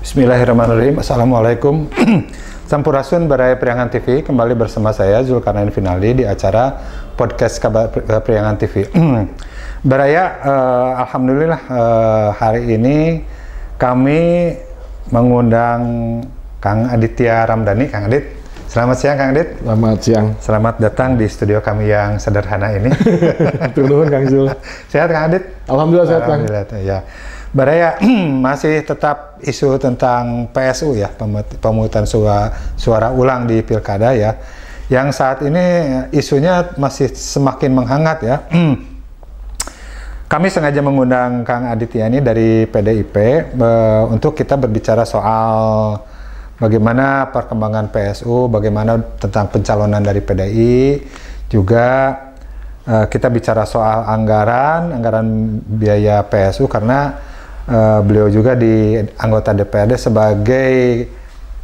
Bismillahirrahmanirrahim. Assalamualaikum. Sampurasun Baraya Priangan TV, kembali bersama saya Zulkarnain Finaldi di acara podcast Kabar Priangan TV. Baraya, alhamdulillah hari ini kami mengundang Kang Aditya Ramdhani. Kang Adit, selamat siang Kang Adit. Selamat siang. Selamat datang di studio kami yang sederhana ini. Turun Kang Zul. Sehat Kang Adit? Alhamdulillah sehat Kang. Alhamdulillah, ya. Baraya, masih tetap isu tentang PSU ya, pemungutan suara ulang di Pilkada ya, yang saat ini isunya masih semakin menghangat ya. Kami sengaja mengundang Kang Aditya ini dari PDIP untuk kita berbicara soal bagaimana perkembangan PSU, bagaimana tentang pencalonan dari PDI, juga kita bicara soal anggaran biaya PSU karena beliau juga di anggota DPRD sebagai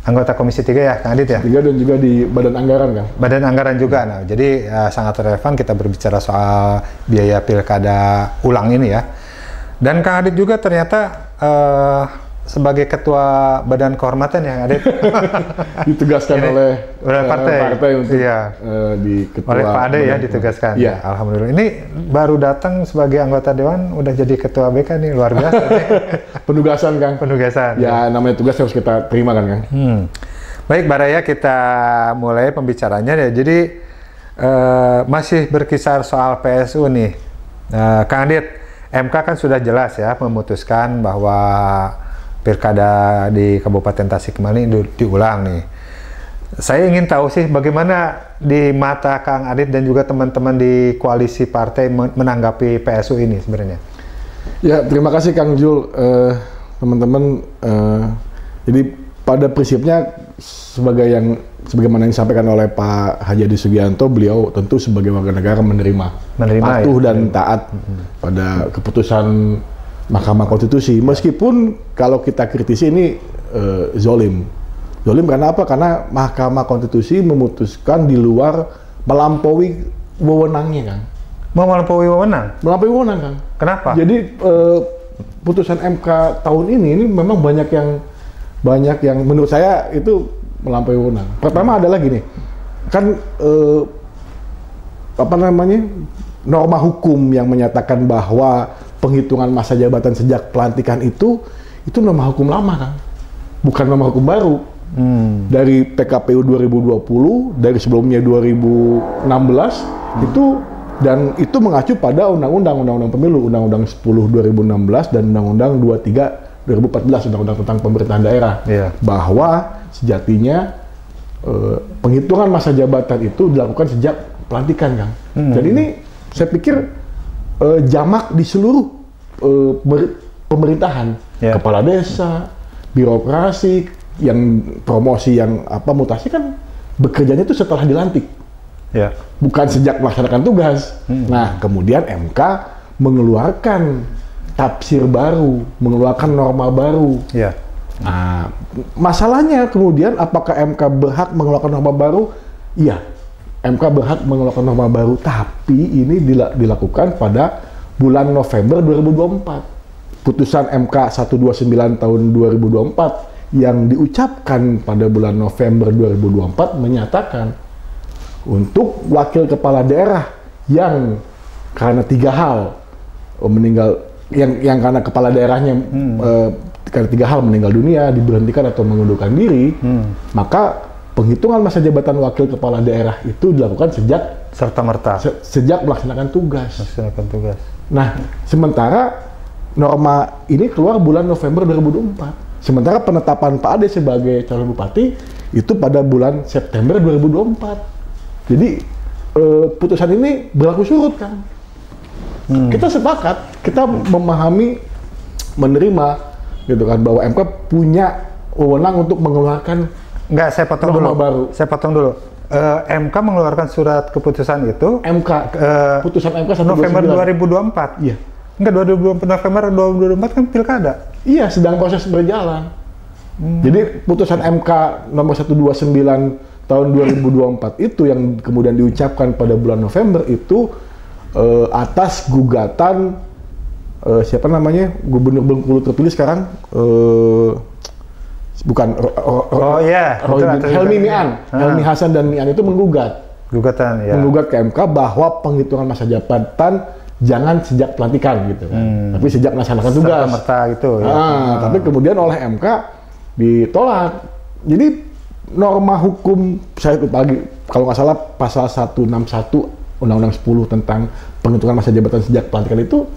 anggota Komisi 3 ya, Kang Adit ya? 3 dan juga di Badan Anggaran, Kang. Badan Anggaran juga, nah jadi sangat relevan kita berbicara soal biaya pilkada ulang ini ya. Dan Kang Adit juga ternyata sebagai Ketua Badan Kehormatan ya, Kang Adit? Ditugaskan oleh partai untuk iya. di Ketua oleh Pak Ade ya ditugaskan. Iya. Alhamdulillah. Ini baru datang sebagai anggota Dewan, udah jadi Ketua BK nih, luar biasa. Penugasan, Kang. Penugasan. Ya, namanya tugas harus kita terima kan, Kang. Baik, Baraya, kita mulai pembicaranya ya. Jadi masih berkisar soal PSU nih. Kang Adit, MK kan sudah jelas ya memutuskan bahwa Pilkada di Kabupaten Tasikmalaya diulang nih. Saya ingin tahu sih bagaimana di mata Kang Adit dan juga teman-teman di koalisi partai menanggapi PSU ini sebenarnya. Ya, terima kasih Kang Jul. Teman-teman, jadi pada prinsipnya sebagaimana yang disampaikan oleh Pak Haji Adi Sugianto, beliau tentu sebagai warga negara menerima patuh ya, dan taat pada keputusan Mahkamah Konstitusi. Meskipun kalau kita kritisi ini zolim karena apa? Karena Mahkamah Konstitusi memutuskan di luar melampaui wewenangnya, Kang. Melampaui wewenang? Melampaui wewenang, Kang. Kenapa? Jadi putusan MK tahun ini memang banyak yang menurut saya itu melampaui wewenang. Pertama adalah gini, kan norma hukum yang menyatakan bahwa penghitungan masa jabatan sejak pelantikan itu norma hukum lama, Kang. Bukan norma hukum baru. Dari PKPU 2020, dari sebelumnya 2016 itu mengacu pada undang-undang pemilu, Undang-Undang 10 2016 dan Undang-Undang 23 2014, Undang-Undang tentang pemerintahan daerah. Bahwa sejatinya penghitungan masa jabatan itu dilakukan sejak pelantikan, Kang. Jadi ini saya pikir jamak di seluruh pemerintahan, kepala desa, birokrasi, yang promosi, yang mutasi kan bekerjanya itu setelah dilantik, bukan sejak melaksanakan tugas. Nah, kemudian MK mengeluarkan tafsir baru, mengeluarkan norma baru. Nah, masalahnya kemudian apakah MK berhak mengeluarkan norma baru? Iya, MK berhak mengeluarkan norma baru, tapi ini dilakukan pada bulan November 2024. Putusan MK 129 tahun 2024 yang diucapkan pada bulan November 2024 menyatakan untuk wakil kepala daerah yang karena 3 hal meninggal, yang karena kepala daerahnya karena 3 hal meninggal dunia, diberhentikan atau mengundurkan diri, maka penghitungan masa jabatan wakil kepala daerah itu dilakukan sejak serta-merta sejak melaksanakan tugas. Nah, sementara norma ini keluar bulan November 2024. Sementara penetapan Pak Ade sebagai calon bupati itu pada bulan September 2024. Jadi putusan ini berlaku surut, Kang. Kita sepakat, kita memahami, menerima gitu kan, bahwa MK punya wewenang untuk mengeluarkan saya potong dulu. MK mengeluarkan surat keputusan itu. Putusan MK 129. November 2024. Iya. Enggak, November 2024 kan pilkada. Iya, sedang proses berjalan. Jadi putusan MK nomor 129 tahun 2024 itu yang kemudian diucapkan pada bulan November itu atas gugatan siapa namanya, Gubernur Bengkulu terpilih sekarang, bukan Helmi Mian, Helmi Hasan dan Mian itu menggugat ke MK bahwa penghitungan masa jabatan jangan sejak pelantikan gitu kan, tapi sejak melaksanakan tugas. Gitu, ya. Tapi kemudian oleh MK ditolak. Jadi norma hukum, saya lupa lagi, kalau nggak salah pasal 161 Undang-Undang 10 tentang penghitungan masa jabatan sejak pelantikan itu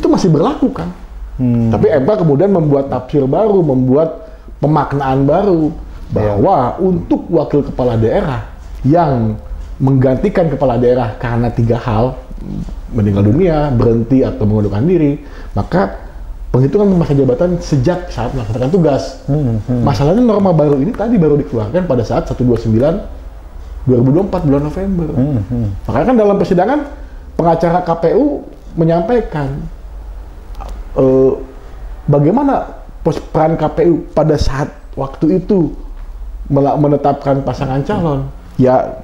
masih berlaku kan. Tapi MK kemudian membuat tafsir baru, membuat pemaknaan baru bahwa untuk wakil kepala daerah yang menggantikan kepala daerah karena 3 hal, meninggal dunia, berhenti atau mengundurkan diri, maka penghitungan masa jabatan sejak saat melaksanakan tugas. Masalahnya norma baru ini tadi baru dikeluarkan pada saat 1/29/2024 bulan November. Makanya kan dalam persidangan pengacara KPU menyampaikan bagaimana peran KPU pada saat waktu itu menetapkan pasangan calon. Ya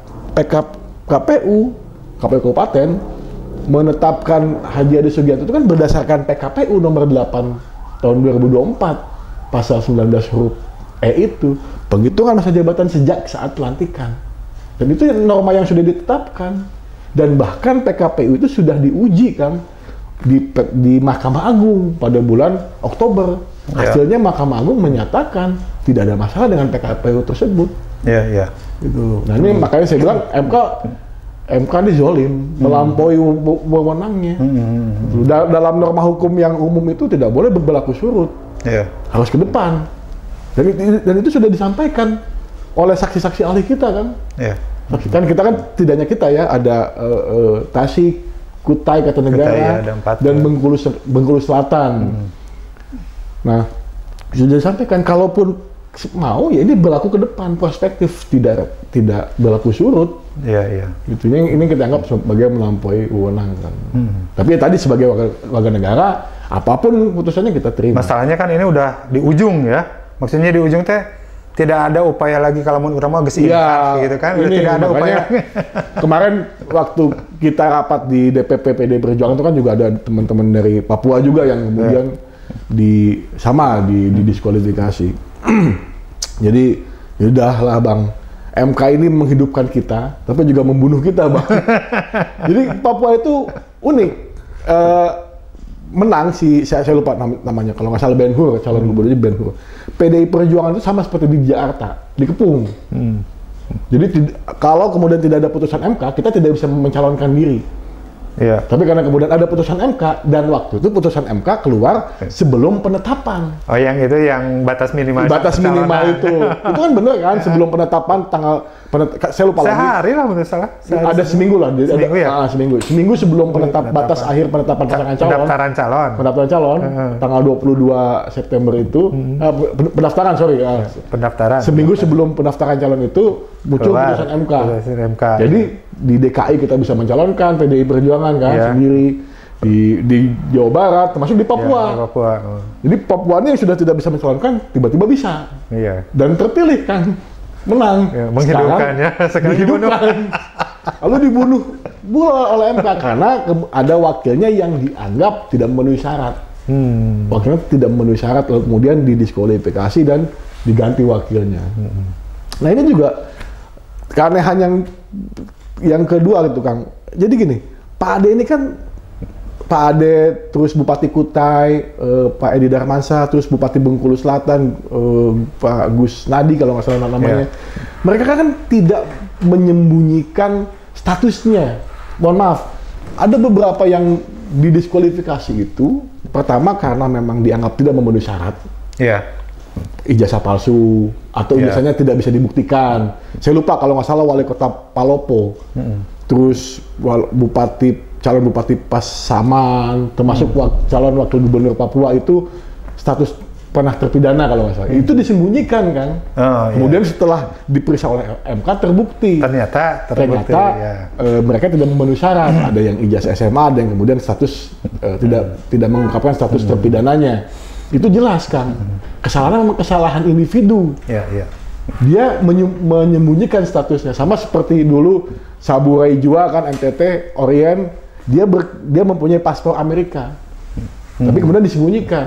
KPU Kabupaten menetapkan Haji Ade Sugiarto itu kan berdasarkan PKPU nomor 8 tahun 2024 pasal 19 huruf E itu penghitungan masa jabatan sejak saat pelantikan. Dan itu norma yang sudah ditetapkan, dan bahkan PKPU itu sudah diuji kan di Mahkamah Agung pada bulan Oktober. Hasilnya Mahkamah Agung menyatakan tidak ada masalah dengan PKPU tersebut. Gitu. Nah ini makanya saya bilang MK ini zolim, melampaui wewenangnya. Dalam norma hukum yang umum itu tidak boleh berlaku surut, harus ke depan. Dan itu sudah disampaikan oleh saksi-saksi ahli kita kan. Kan kita kan tidak hanya kita ya, ada Tasik, Kutai Kartanegara, dan Bengkulu Selatan. Nah sudah disampaikan kalaupun mau ya ini berlaku ke depan, prospektif, tidak berlaku surut. Gitu. Ini kita anggap sebagai melampaui wewenang kan. Tapi ya tadi sebagai warga negara, apapun putusannya kita terima. Masalahnya kan ini udah di ujung ya. Maksudnya di ujung teh tidak ada upaya lagi kalau mau urama geus gitu kan. Ini tidak ada upaya. Kemarin waktu kita rapat di DPP PD Perjuangan itu kan juga ada teman-teman dari Papua juga yang kemudian didiskualifikasi. Jadi yaudahlah Bang, MK ini menghidupkan kita, tapi juga membunuh kita Bang. Jadi Papua itu unik. Menang saya lupa namanya, kalau nggak salah Ben Hur, calon gubernurnya Ben Hur. PDI Perjuangan itu sama seperti di Jakarta, dikepung. Jadi kalau kemudian tidak ada putusan MK, kita tidak bisa mencalonkan diri. Tapi karena kemudian ada putusan MK, dan waktu itu putusan MK keluar sebelum penetapan. Oh, yang itu yang batas minimal. Batas minimal itu kan benar kan? Sebelum penetapan saya lupa lagi. Sehari lah menurut salah. Ada seminggu lah. Seminggu sebelum batas akhir penetapan pasangan calon. Pendaftaran calon. Tanggal 22 September itu. Pendaftaran. Seminggu sebelum pendaftaran calon itu muncul putusan MK. Jadi di DKI kita bisa mencalonkan PDI Perjuangan kan sendiri, di Jawa Barat termasuk di Papua. Jadi Papua ini yang sudah tidak bisa mencalonkan tiba-tiba bisa. Dan terpilih kan, menang. Menghidupkannya sekarang dihidupkan. Lalu dibunuh oleh MK karena ada wakilnya yang dianggap tidak memenuhi syarat. Wakilnya tidak memenuhi syarat, lalu kemudian didiskualifikasi dan diganti wakilnya. Nah ini juga keanehan yang kedua gitu Kang. Jadi gini, Pak Ade ini kan terus Bupati Kutai, Pak Edi Darmansyah, terus Bupati Bengkulu Selatan, Pak Gus Nadi kalau nggak salah namanya. Mereka kan tidak menyembunyikan statusnya. Mohon maaf, ada beberapa yang didiskualifikasi itu. Pertama karena memang dianggap tidak memenuhi syarat. Ijazah palsu atau ijazahnya tidak bisa dibuktikan. Saya lupa kalau nggak salah wali kota Palopo, terus calon bupati Pasaman, termasuk calon wakil gubernur Papua itu status pernah terpidana kalau nggak salah. Itu disembunyikan kan. Kemudian setelah diperiksa oleh MK terbukti. Ternyata mereka tidak memenuhi syarat. Ada yang ijazah SMA, ada yang kemudian status tidak mengungkapkan status terpidananya. Itu jelas kan. Kesalahan memang kesalahan individu. Dia menyembunyikan statusnya, sama seperti dulu Saburai Jua kan, NTT Orient, dia mempunyai paspor Amerika, tapi kemudian disembunyikan.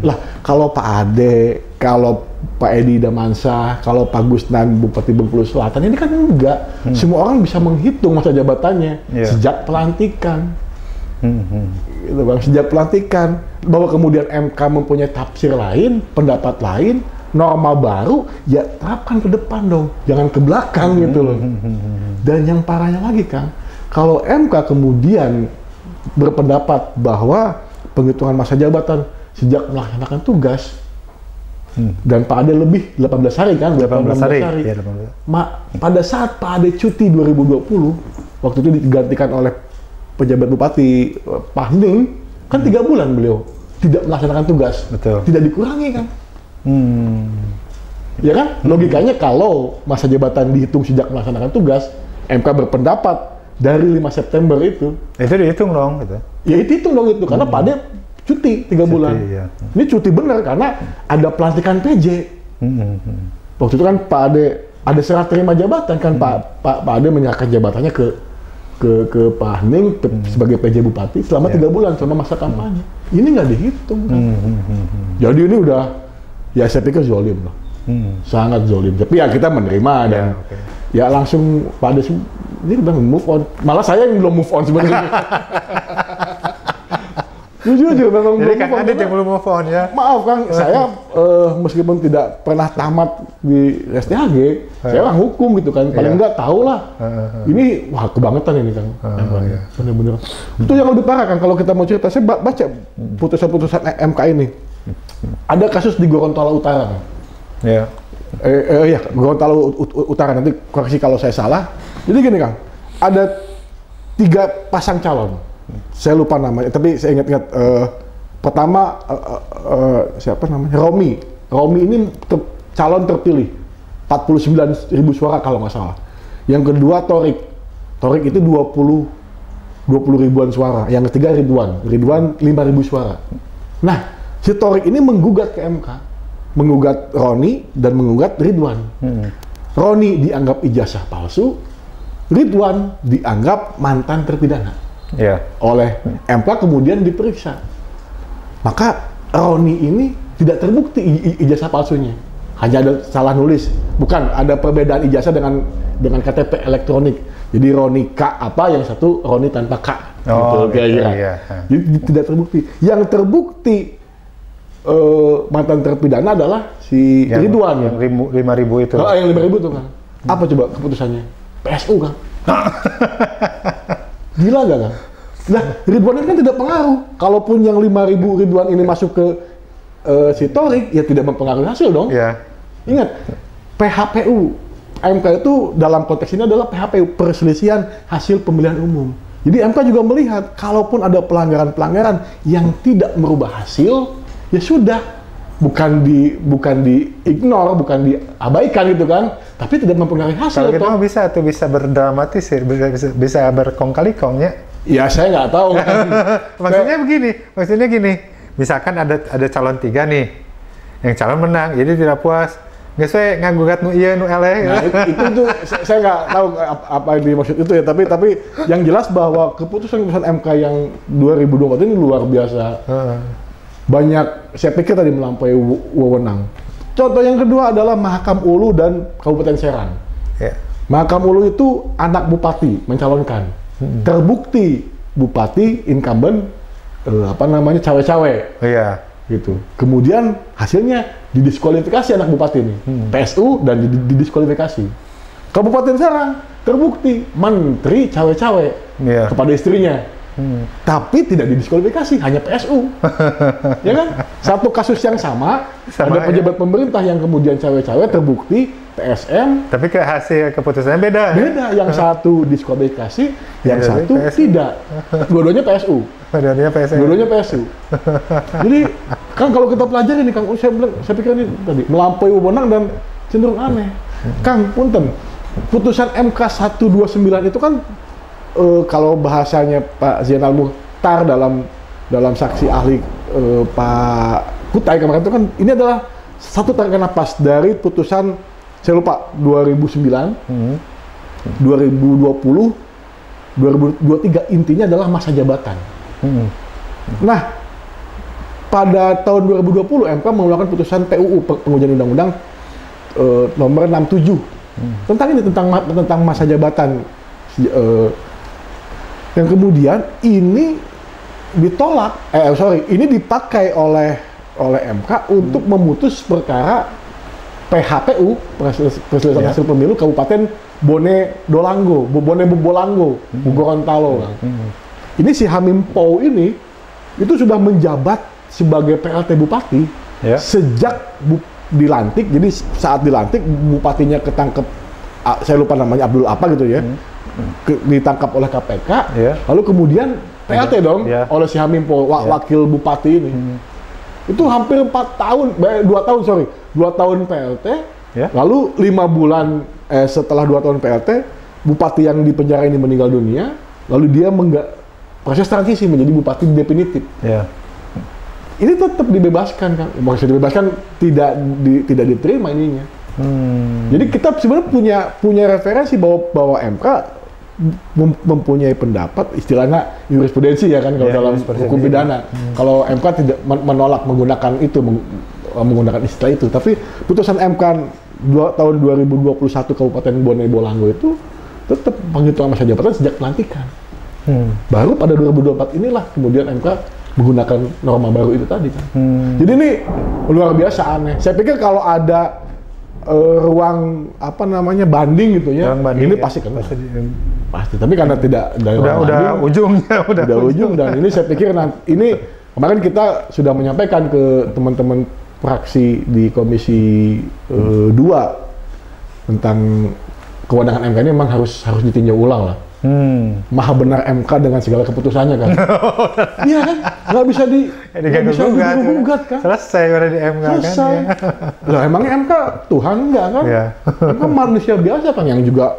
Lah kalau Pak Ade, kalau Pak Edi Damansyah, kalau Pak Gusnan Bupati Bengkulu Selatan, ini kan enggak. Semua orang bisa menghitung masa jabatannya sejak pelantikan. Gitu Bang, sejak pelantikan. Bahwa kemudian MK mempunyai tafsir lain, pendapat lain, norma baru, ya terapkan ke depan dong, jangan ke belakang gitu loh. Dan yang parahnya lagi Kang, kalau MK kemudian berpendapat bahwa penghitungan masa jabatan sejak melaksanakan tugas, dan Pak Ade lebih 18 hari kan? 18 hari. Ya, 18. Pada saat Pak Ade cuti 2020, waktu itu digantikan oleh pejabat bupati Pak Hening, kan 3 bulan beliau tidak melaksanakan tugas. Betul. Tidak dikurangi kan? Ya kan? Logikanya kalau masa jabatan dihitung sejak melaksanakan tugas, MK berpendapat dari 5 September itu dihitung dong gitu. Ya itu hitung dong itu, karena Pak Ade cuti 3 bulan. Ya. Ini cuti bener karena ada pelantikan PJ. Waktu itu kan Pak Ade ada serah terima jabatan kan, Pak Ade menyerahkan jabatannya ke Pak Hening sebagai PJ Bupati selama 3 bulan selama masa kampanye. Ini nggak dihitung kan. Jadi ini udah, ya saya pikir zolim loh. Sangat zolim. Tapi ya kita menerima dan ya langsung Pak Ade ini udah move on. Malah saya yang belum move on sebenarnya. Jujur, memang jadi Kang Adit yang belum move on ya. Maaf Kang, saya meskipun tidak pernah tamat di STHG, saya orang hukum gitu kan, paling enggak tahu lah. Ini wah kebangetan ini Kang. Bener-bener. Itu yang lebih parah Kang, kalau kita mau cerita, saya baca putusan-putusan MK ini. Ada kasus di Gorontalo Utara Kang. Ya, Gorontalo Utara, nanti koreksi kalau saya salah. Jadi gini Kang, ada 3 pasang calon. Saya lupa namanya, tapi saya ingat-ingat. Pertama, siapa namanya? Romi ini calon terpilih, 49.000 suara kalau nggak salah. Yang kedua Torik itu 20 ribuan suara. Yang ketiga Ridwan 5.000 suara. Nah, si Torik ini menggugat ke MK, menggugat Roni dan menggugat Ridwan. Roni dianggap ijazah palsu, Ridwan dianggap mantan terpidana. Oleh MK kemudian diperiksa. Maka Roni ini tidak terbukti ijazah palsunya. Hanya ada salah nulis. Bukan, ada perbedaan ijazah dengan KTP elektronik. Jadi Roni K apa, yang satu Roni tanpa K. Jadi tidak terbukti. Yang terbukti mantan terpidana adalah si Ridwan. Yang 5.000 itu. Yang 5.000 itu kan. Apa coba keputusannya? PSU kan. Gila gak kan? Nah, Ridwan ini kan tidak pengaruh. Kalaupun yang 5.000 Ridwan ini masuk ke si Torik, ya tidak mempengaruhi hasil dong. Ingat, PHPU. MK itu dalam konteks ini adalah PHPU, perselisihan hasil pemilihan umum. Jadi MK juga melihat, kalaupun ada pelanggaran-pelanggaran yang tidak merubah hasil, ya sudah. Bukan di ignore, bukan diabaikan gitu kan, tapi tidak mempengaruhi hasil. Kalau kita bisa berdramatisir, bisa berkong kali kongnya. Ya saya nggak tahu. maksudnya gini, misalkan ada calon 3 nih, yang calon menang, jadi tidak puas, nggak sesuai ngagugat nu iya nu eleh. Nah, itu saya nggak tahu apa yang dimaksud itu ya, tapi yang jelas bahwa keputusan MK yang 2024 ini luar biasa. Banyak, saya pikir tadi melampaui wewenang. Contoh yang kedua adalah Mahakam Ulu dan Kabupaten Serang. Mahakam Ulu itu anak bupati mencalonkan. Terbukti bupati incumbent cawe-cawe. Gitu. Kemudian hasilnya didiskualifikasi anak bupati ini. PSU dan didiskualifikasi. Kabupaten Serang terbukti menteri cawe-cawe kepada istrinya. Tapi tidak didiskualifikasi, hanya PSU. Ya kan? Satu kasus yang sama ada pejabat pemerintah yang kemudian cawe-cawe terbukti TSM. Tapi hasil keputusannya beda. Beda, yang satu diskualifikasi, yang satu PSU. Tidak. Dua-duanya PSU. Dua-duanya PSU. Jadi kan kalau kita pelajari nih Kang, saya pikir ini tadi melampaui wewenang dan cenderung aneh. Kang, punten. Putusan MK 129 itu kan kalau bahasanya Pak Zainal Mukhtar dalam saksi ahli Pak Kutai kemarin itu kan, ini adalah satu tarik nafas dari putusan, saya lupa, 2009, 2020, 2023, intinya adalah masa jabatan. Nah, pada tahun 2020 MK mengeluarkan putusan PUU pengujian undang-undang nomor 67 tentang ini, tentang masa jabatan, yang kemudian ini ditolak, ini dipakai oleh MK untuk memutus perkara PHPU, perselisihan hasil pemilu Kabupaten Bone Bolango, Gorontalo. Ini si Hamim Pou ini itu sudah menjabat sebagai PLT Bupati sejak dilantik. Jadi saat dilantik bupatinya ketangkep, saya lupa namanya, Abdul apa gitu ya, ditangkap oleh KPK, lalu kemudian PLT dong oleh si Hamim Pou, wakil bupati ini. Itu hampir 2 tahun PLT, lalu 5 bulan setelah 2 tahun PLT, bupati yang di penjara ini meninggal dunia, lalu dia proses transisi menjadi bupati definitif. Ini tetap dibebaskan kan, maksudnya dibebaskan, tidak diterima ininya. Jadi kita sebenarnya punya referensi bahwa MK mempunyai pendapat, istilahnya jurisprudensi ya kan, kalau dalam hukum pidana. Kalau MK tidak menolak menggunakan istilah itu, tapi putusan MK tahun 2021 Kabupaten Bone Bolango itu tetap penghitungan masa jabatan sejak pelantikan. Baru pada 2024 inilah kemudian MK menggunakan norma baru itu tadi kan. Jadi ini luar biasa aneh. Saya pikir kalau ada ruang banding gitu ya, ini pasti kan pasti. Tapi karena tidak ada udah ujungnya, udah ujung, dan ini saya pikir ini kemarin kita sudah menyampaikan ke teman-teman fraksi di Komisi 2 tentang kewenangan MK ini memang harus ditinjau ulang lah. Maha benar MK dengan segala keputusannya kan. Iya kan, nggak bisa digugat kan. Selesai udah di MK kan. Lah emangnya MK Tuhan enggak kan? MK manusia biasa kan, yang juga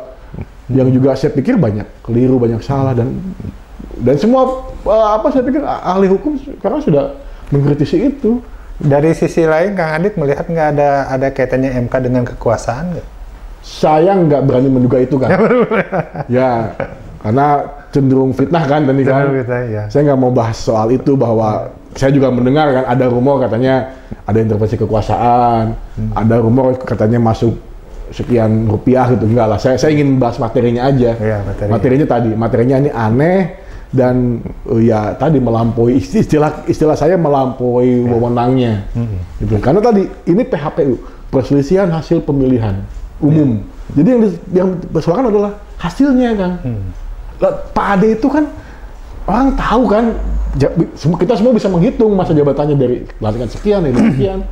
saya pikir banyak keliru, banyak salah, dan semua saya pikir ahli hukum sekarang sudah mengkritisi itu. Dari sisi lain, Kang Adit melihat nggak ada kaitannya MK dengan kekuasaan nggak? Saya nggak berani menduga itu kan. Ya, karena cenderung fitnah kan tadi kan. Saya nggak mau bahas soal itu, bahwa saya juga mendengar kan ada rumor katanya ada intervensi kekuasaan, ada rumor katanya masuk sekian rupiah gitu. Enggak lah, saya ingin bahas materinya aja. Materinya ini aneh, dan ya tadi melampaui, istilah saya melampaui wewenangnya. Gitu. Karena tadi ini PHPU, perselisihan hasil pemilihan umum. Jadi yang bersoalkan adalah hasilnya kan. Pak Ade itu kan orang tahu kan, kita semua bisa menghitung masa jabatannya dari pelantikan sekian, dari sekian.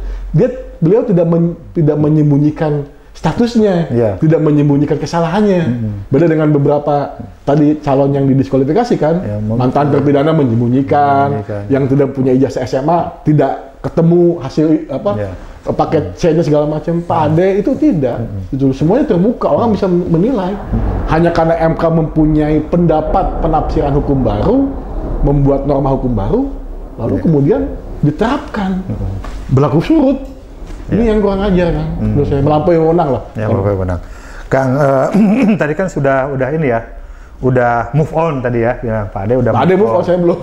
Beliau tidak menyembunyikan statusnya, tidak menyembunyikan kesalahannya. Beda dengan beberapa tadi calon yang didiskualifikasikan, mantan terpidana menyembunyikan, yang tidak punya ijazah SMA, tidak ketemu hasil paket C-nya segala macam. Pak Ade itu tidak, itu semuanya terbuka, orang bisa menilai. Hanya karena MK mempunyai pendapat penafsiran hukum baru, membuat norma hukum baru, lalu kemudian diterapkan, berlaku surut. Ini yang kurang ajar kan, menurut saya, melampaui wewenang lah. Melampaui wewenang. Kang, tadi kan udah ini ya, udah move on tadi ya, Pak Ade udah. Pak Ade move on, saya belum.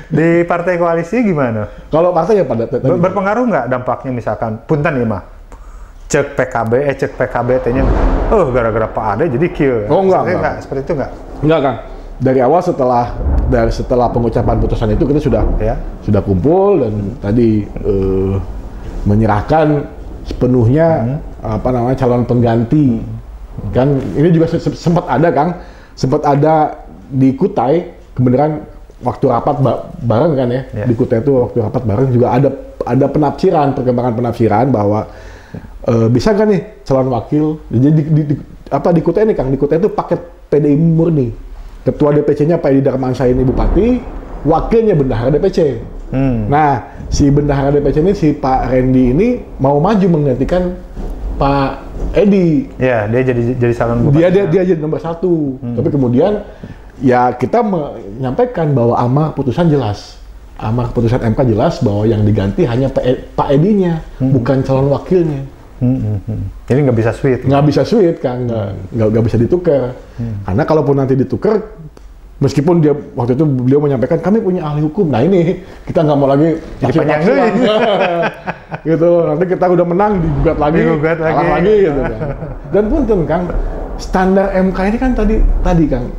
di partai koalisi gimana? Kalau partai ya berpengaruh nggak dampaknya, misalkan punten nih mah cek PKB T-nya gara-gara Pak Ade jadi kieu. Enggak. Seperti itu enggak? Enggak, Kang. Dari awal setelah pengucapan putusan itu kita sudah kumpul dan tadi menyerahkan sepenuhnya calon pengganti. Kan ini juga sempat ada di Kutai, kebenaran waktu rapat bareng kan ya, di Kutai itu waktu rapat bareng juga ada perkembangan penafsiran bahwa bisa kan nih calon wakil. Jadi di Kutai ini Kang, di Kutai itu paket PDI murni. Ketua DPC-nya Pak Edi Darmansyah ini bupati, wakilnya bendahara DPC. Nah, si bendahara DPC ini, si Pak Randy ini mau maju menggantikan Pak Edi. Ya, dia jadi calon bupati. Dia jadi nomor 1. Tapi kemudian ya kita menyampaikan bahwa amar putusan MK jelas bahwa yang diganti hanya Pak Edinya, bukan calon wakilnya. Jadi nggak bisa sweet. Nggak bisa sweet kan, nggak bisa ditukar. Karena kalaupun nanti ditukar, Meskipun dia waktu itu beliau menyampaikan kami punya ahli hukum. Nah ini kita nggak mau lagi panjang gitu loh. Nanti kita udah menang digugat lagi gitu kan. Dan punten Kang, standar MK ini kan tadi Kang,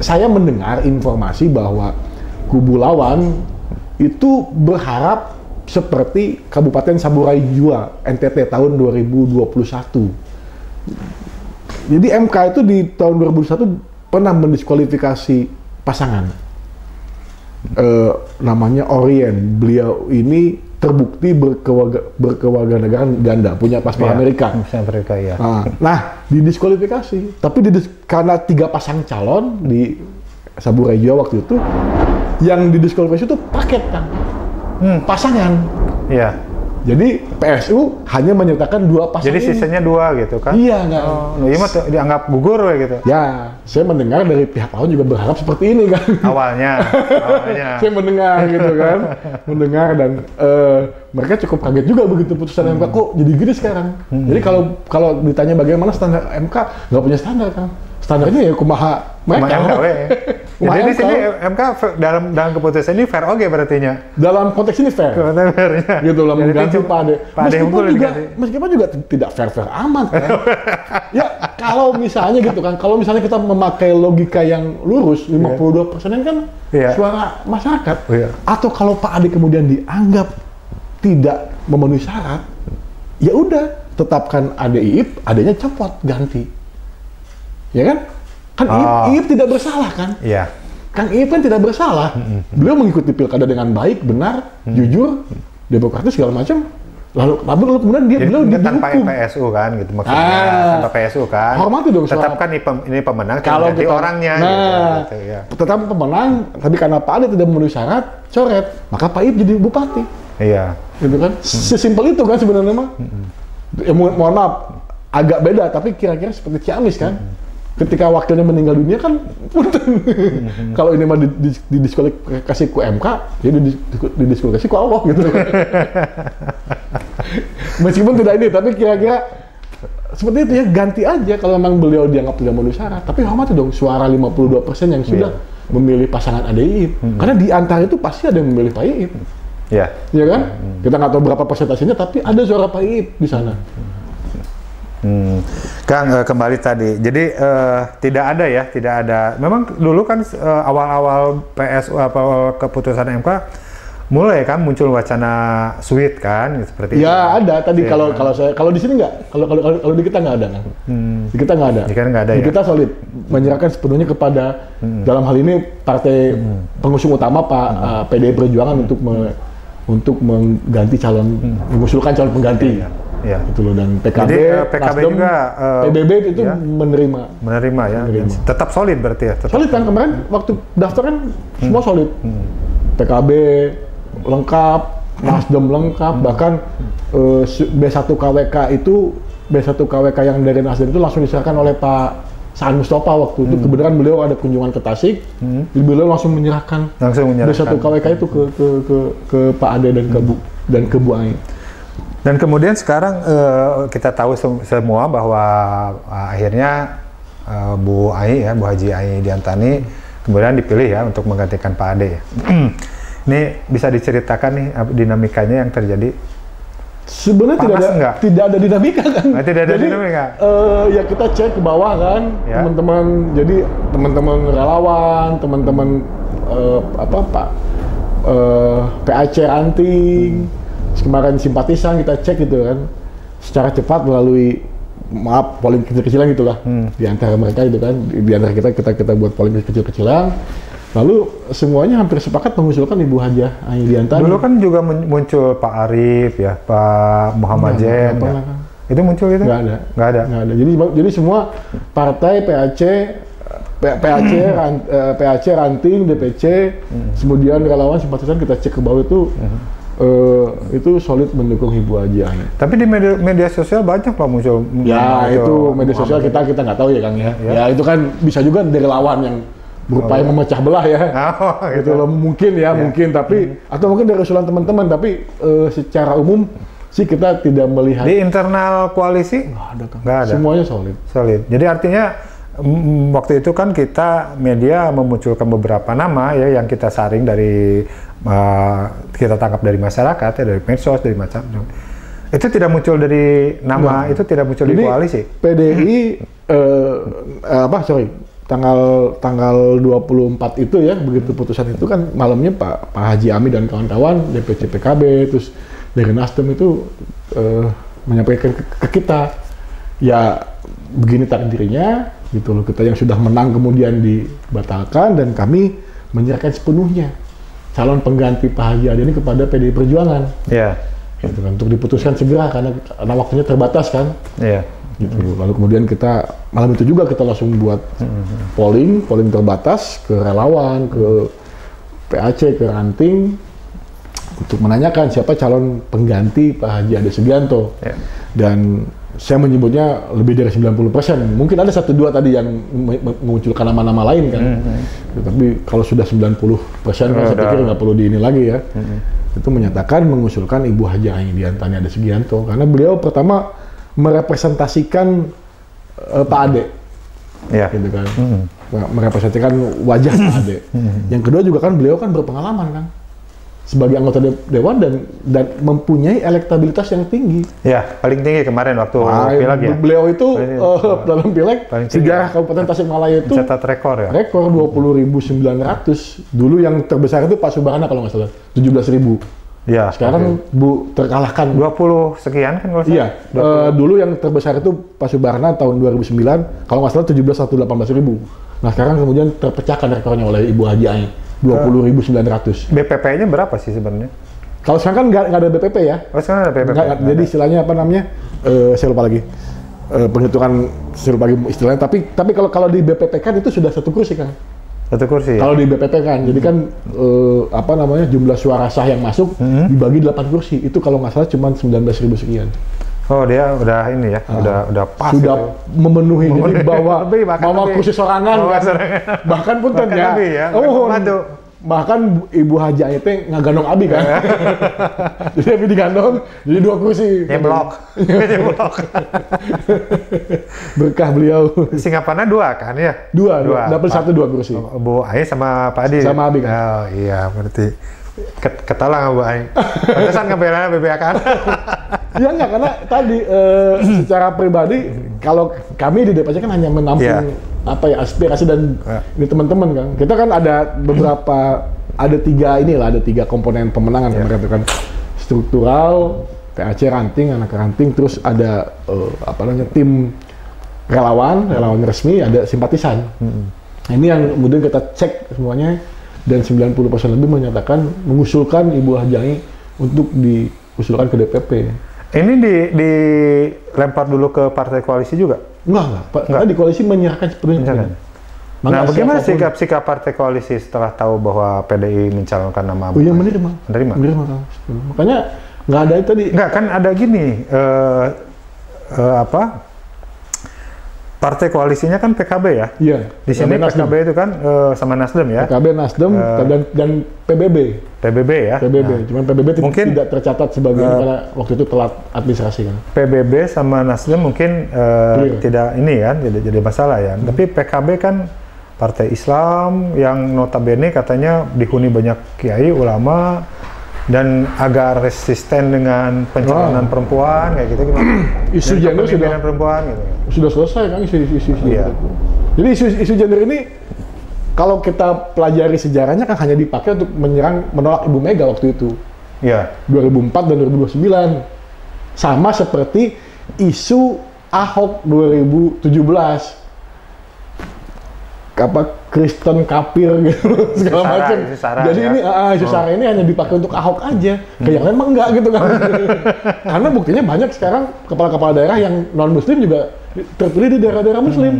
saya mendengar informasi bahwa kubu lawan itu berharap seperti Kabupaten Saburai Jua NTT tahun 2021. Jadi MK itu di tahun 2021 pernah mendiskualifikasi pasangan namanya Orien. Beliau ini terbukti berkewarganegaraan ganda, punya paspor Amerika. Ya. Nah, didiskualifikasi. Tapi karena 3 pasang calon di Saburai Jua waktu itu, yang didiskualifikasi itu paket kan, pasangan. Iya. Jadi PSU hanya menyertakan 2 pasangan. Jadi sisanya 2 gitu kan? Iya, nggak. Iya mah dianggap gugur gitu. Ya, saya mendengar dari pihak lawan juga berharap seperti ini kan. Awalnya. Saya mendengar gitu kan, dan mereka cukup kaget juga begitu putusan MK kok jadi gini sekarang. Jadi kalau ditanya bagaimana standar MK, nggak punya standar kan. Standarnya ya kumaha mereka. Jadi di sini MK dalam keputusan ini fair oke berartinya. Dalam konteks ini fair. Gitu loh, mengganti Pak Ade. Meskipun juga tidak fair amat kan. Ya kalau misalnya gitu kan, kalau misalnya kita memakai logika yang lurus 52% kan suara masyarakat. Atau kalau Pak Ade kemudian dianggap tidak memenuhi syarat, ya udah tetapkan Ade Iip, Adenya copot ganti. Ya kan? Kan Iip tidak bersalah kan? Iya. Kang Iip kan tidak bersalah. Beliau mengikuti pilkada dengan baik, benar, jujur, demokratis segala macam. Lalu kemudian beliau tanpa PSU kan gitu maksudnya. Tanpa PSU kan. Hormati dong. Tetapkan ini pemenang kalau ganti orangnya gitu, ya. Tetap pemenang, tapi karena Pak Ade tidak memenuhi syarat, coret, maka Pak Iip jadi bupati. Iya. Gitu kan? Sesimpel itu kan sebenarnya mah. Ya, mohon maaf, agak beda tapi kira-kira seperti Ciamis kan. Ketika wakilnya meninggal dunia kan, kalau ini mah didiskualifikasi ku MK, ya didiskualifikasi ku Allah gitu. Meskipun tidak ini, tapi kira-kira seperti itu ya, ganti aja kalau memang beliau dianggap tidak memenuhi syarat. Tapi hormati dong suara 52% yang sudah memilih pasangan Ade Iip. Karena di antara itu pasti ada yang memilih Pak Iip. Iya kan? Kita nggak tahu berapa persentasenya, tapi ada suara Pak Iip di sana. Kang, kembali tadi, jadi tidak ada. Memang dulu kan awal-awal PSU awal keputusan MK mulai kan muncul wacana suite kan seperti itu. Ya ada tadi kalau di sini nggak, kalau di kita nggak ada kan. Di kita nggak ada. Di kita solid, menyerahkan sepenuhnya kepada dalam hal ini partai pengusung utama Pak PDI Perjuangan untuk mengganti calon, mengusulkan calon pengganti. Ya. Itu loh, dan PKB, jadi, PKB Nasdem, juga PBB itu menerima ya. Tetap solid berarti ya. Solid kan kemarin waktu daftar kan semua solid. PKB lengkap, Nasdem lengkap, bahkan B1 KWK yang dari Nasdem itu langsung diserahkan oleh Pak Saan Mustafa waktu itu. Kebetulan beliau ada kunjungan ke Tasik, beliau langsung menyerahkan B1 KWK itu ke Pak Ade dan ke Bu Ai. Dan kemudian sekarang kita tahu semua bahwa akhirnya Bu Ai ya, Bu Haji Ai Diantani kemudian dipilih ya untuk menggantikan Pak Ade. Ini bisa diceritakan nih dinamikanya yang terjadi? Sebenarnya tidak ada dinamika kan? Tidak ada dinamika. Ya kita cek ke bawah kan, teman-teman. Jadi teman-teman relawan, teman-teman PAC Ranting. Kemarin simpatisan kita cek gitu kan, secara cepat melalui polling kecil-kecilan gitulah di antara mereka itu kan, di antara kita buat polling kecil-kecilan, lalu semuanya hampir sepakat mengusulkan Ibu Hajah Ai Diantani. Dulu kan juga muncul Pak Arief ya, Pak Muhammad Jen ya. Itu muncul gitu? Nggak ada. Jadi semua partai PAC Ranting, DPC, kemudian relawan simpatisan kita cek ke bawah itu solid mendukung Ibu Haji Ai. Tapi di media sosial banyak lah muncul. Ya itu media sosial kita nggak tahu ya Kang ya. Ya itu kan bisa juga dari lawan yang berupaya memecah belah ya. Gitu loh, mungkin tapi atau mungkin dari usulan teman-teman, tapi secara umum sih kita tidak melihat. Di internal koalisi nggak ada. Semuanya solid. Jadi artinya waktu itu kan kita media memunculkan beberapa nama ya yang kita saring dari kita tangkap dari masyarakat ya, dari medsos, dari macam itu tidak muncul dari nama. Itu tidak muncul. Jadi, di koalisi PDI tanggal 24 itu ya, begitu putusan itu kan malamnya Pak Haji Ami dan kawan-kawan DPC PKB terus dari Nasdem itu menyampaikan ke kita ya begini takdirnya gitu loh, kita yang sudah menang kemudian dibatalkan dan kami menyerahkan sepenuhnya calon pengganti Pak Haji Adi ini kepada PDI Perjuangan. Iya. Gitu kan, untuk diputuskan segera karena waktunya terbatas kan. Iya. Gitu. Lalu kemudian kita malam itu juga kita langsung buat polling terbatas ke relawan, ke PAC, ke ranting untuk menanyakan siapa calon pengganti Pak Haji Ade Sugianto. Yeah. Dan saya menyebutnya lebih dari 90%. Mungkin ada 1-2 tadi yang memunculkan nama-nama lain kan. Tapi kalau sudah 90%, saya pikir nggak perlu diini lagi ya. Itu menyatakan mengusulkan Ibu Haji Aindian Tani Ade Sugianto karena beliau pertama merepresentasikan Pak Ade, gitu kan, merepresentasikan wajah Pak Ade. Yang kedua juga kan beliau kan berpengalaman kan sebagai anggota dewan dan mempunyai elektabilitas yang tinggi. Ya, paling tinggi kemarin waktu pileg ya. Beliau itu dalam pileg sejarah Kabupaten Tasikmalaya itu mencatat rekor ya. Rekor 20.900. Dulu yang terbesar itu Pak Subarna kalau nggak salah 17.000. Ya, sekarang Bu terkalahkan 20 sekian kan kalau salah. Iya. Dulu yang terbesar itu Pak Subarna tahun 2009 kalau nggak salah 17 atau 18.000. Nah, sekarang kemudian terpecahkan rekornya oleh Ibu Haji Ai 20.900. BPP-nya berapa sih sebenarnya? Kalau sekarang kan nggak ada BPP ya. Oh, sekarang ada BPP. Jadi istilahnya apa namanya? Saya lupa lagi. Penghitungan saya lupa lagi istilahnya. Tapi kalau di BPP kan itu sudah 1 kursi kan. 1 kursi. Kalau di BPP kan, jadi kan apa namanya jumlah suara sah yang masuk dibagi 8 kursi. Itu kalau nggak salah cuma 19.000 sekian. Oh, dia udah ini ya, udah pas. Sudah gitu. memenuhi jadi bawa kursi sorangan. Bahkan pun ya. Bahkan Ibu Haji Ai teh ngagandong Abi kan. Jadi Abi digandong, jadi 2 kursi. Nyeblok. Berkah beliau. Singapana 2 kan ya? 2. Dapat 1-2 kursi. Bu Ai sama Pak Adi. Sama Abi kan. Oh iya, berarti ketalang Bu Ai. Pantesan ngebela BBA kan? Ya enggak, karena tadi secara pribadi kalau kami di DPC kan hanya menampung aspirasi dan ini teman-teman kan. Kita kan ada beberapa ada 3 komponen pemenangan kemarin itu kan. Struktural, PAC ranting, anak ranting, terus ada tim relawan resmi, ada simpatisan. Nah, ini yang kemudian kita cek semuanya dan 90% lebih menyatakan mengusulkan Ibu Haji Ai untuk diusulkan ke DPP. Ini dilempar dulu ke partai koalisi juga? Enggak. Karena di koalisi menyerahkan sepenuhnya. Nah, bagaimana sikap partai koalisi setelah tahu bahwa PDI mencalonkan nama? Oh iya, menerima. Makanya nggak ada tadi. Nggak, kan ada gini, partai koalisinya kan PKB ya? Iya. Di sini PKB itu kan sama Nasdem ya? PKB, Nasdem, dan PBB. PBB ya? PBB, cuman PBB mungkin tidak tercatat sebagai karena waktu itu telat administrasi kan? PBB sama Nasdem mungkin tidak ini kan, jadi masalah ya. Tapi PKB kan partai Islam yang notabene katanya dihuni banyak kiai, ulama, dan agak resisten dengan pencalonan perempuan kayak gitu gimana? Isu gender sudah perempuan gitu. Sudah selesai kan isu iya. Itu. Jadi isu gender ini kalau kita pelajari sejarahnya kan hanya dipakai untuk menolak Ibu Mega waktu itu. Iya. 2004 dan 2029. Sama seperti isu Ahok 2017. Kristen kafir gitu segala macam. Jadi ini isu sara ini hanya dipakai untuk Ahok aja. Kayak yang lain mah enggak gitu kan. Karena buktinya banyak sekarang kepala-kepala daerah yang non muslim juga terpilih di daerah-daerah muslim.